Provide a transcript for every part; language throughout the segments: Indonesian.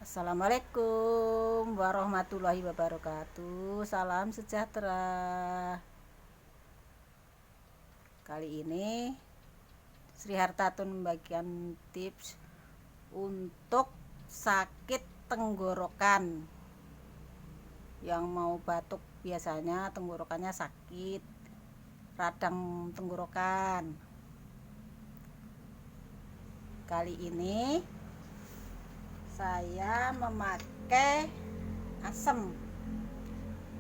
Assalamualaikum warahmatullahi wabarakatuh. Salam sejahtera. Kali ini Sri Hartatun membagikan tips untuk sakit tenggorokan. Yang mau batuk biasanya tenggorokannya sakit, radang tenggorokan. Kali ini saya memakai asam,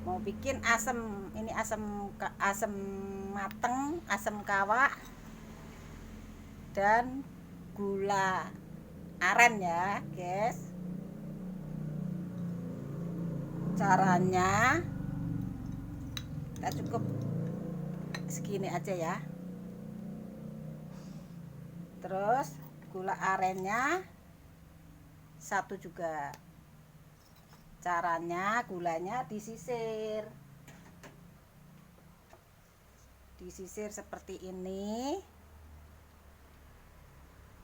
mau bikin asam. Ini asam mateng, asam kawak dan gula aren ya guys. Caranya kita cukup segini aja ya. Terus gula arennya satu juga. Caranya gulanya disisir seperti ini,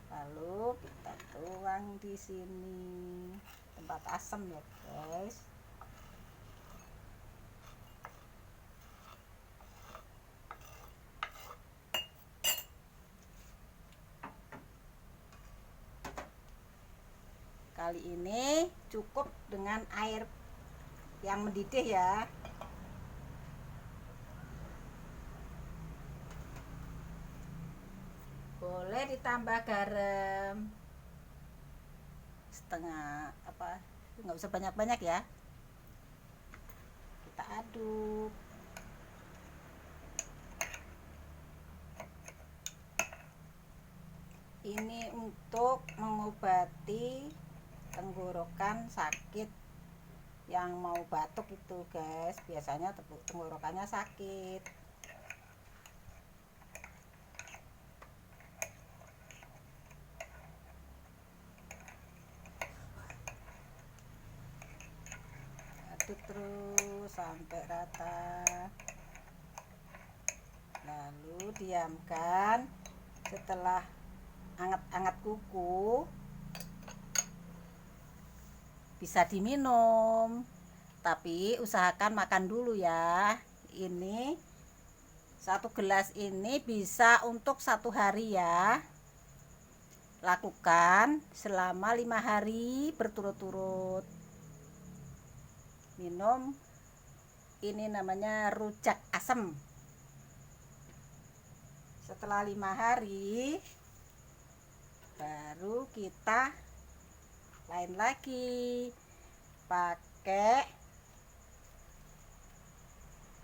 lalu kita tuang di sini tempat asam ya guys. Kali ini cukup dengan air yang mendidih ya. Boleh ditambah garam setengah, nggak usah banyak-banyak ya. Kita aduk. Ini untuk mengobati tenggorokan sakit yang mau batuk itu guys. Biasanya tenggorokannya sakit. Aduk terus sampai rata, lalu diamkan. Setelah anget-anget kuku bisa diminum, tapi usahakan makan dulu ya. Ini satu gelas ini bisa untuk 1 hari ya. Lakukan selama 5 hari berturut-turut. Minum ini namanya rujak asam. Setelah 5 hari baru kita lain lagi pakai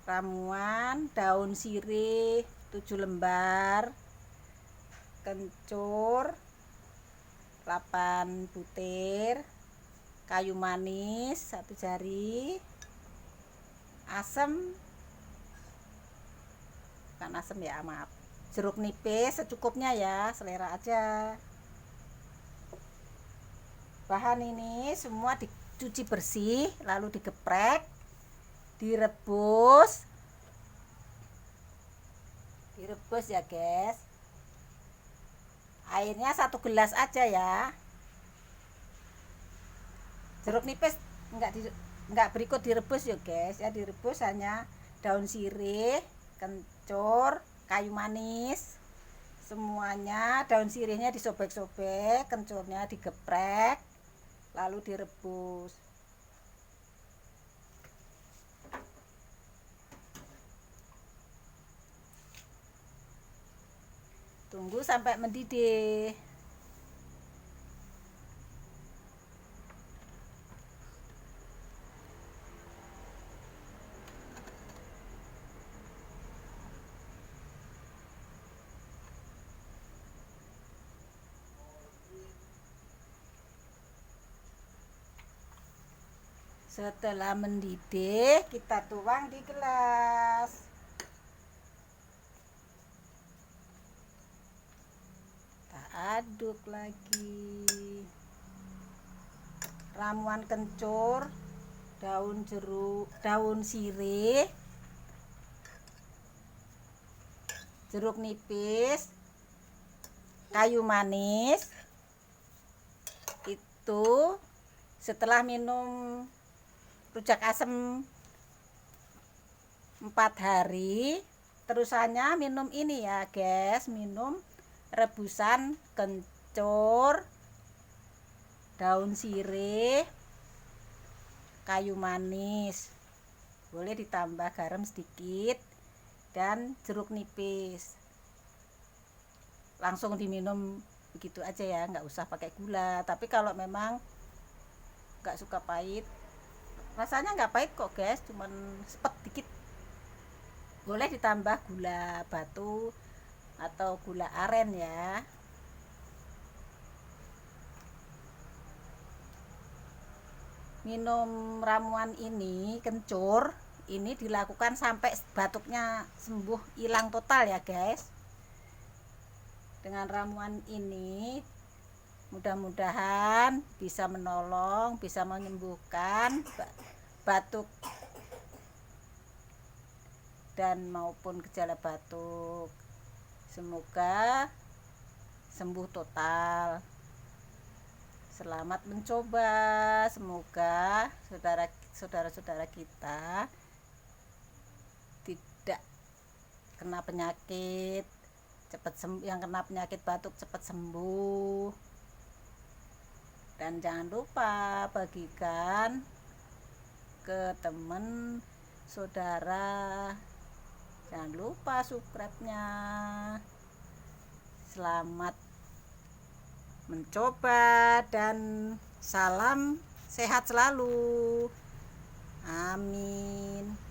ramuan daun sirih 7 lembar, kencur 8 butir, kayu manis 1 jari, asam, bukan asam ya, maaf, jeruk nipis secukupnya ya, selera aja. Bahan ini semua dicuci bersih, lalu digeprek, direbus ya guys. Airnya 1 gelas aja ya. Jeruk nipis enggak berikut direbus ya guys ya. Direbus hanya daun sirih, kencur, kayu manis, semuanya. Daun sirihnya disobek-sobek, kencurnya digeprek, lalu direbus. Tunggu sampai mendidih. Setelah mendidih, kita tuang di gelas. Kita aduk lagi. Ramuan kencur, daun sirih, jeruk nipis, kayu manis itu Setelah minum rujak asem 4 hari, terusannya minum ini ya guys, minum rebusan kencur, daun sirih, kayu manis, boleh ditambah garam sedikit dan jeruk nipis. Langsung diminum begitu aja ya, nggak usah pakai gula. Tapi kalau memang nggak suka pahit, rasanya nggak pahit kok guys, cuman sepet dikit, boleh ditambah gula batu atau gula aren ya. Minum ramuan ini kencur ini dilakukan sampai batuknya sembuh, hilang total ya guys. Dengan ramuan ini mudah-mudahan bisa menolong, bisa menyembuhkan batuk dan maupun gejala batuk. Semoga sembuh total. Selamat mencoba. Semoga saudara-saudara kita tidak kena penyakit, cepat sembuh. Yang kena penyakit batuk cepat sembuh. Dan jangan lupa bagikan ke teman saudara. Jangan lupa subscribe-nya. Selamat mencoba dan salam sehat selalu. Amin.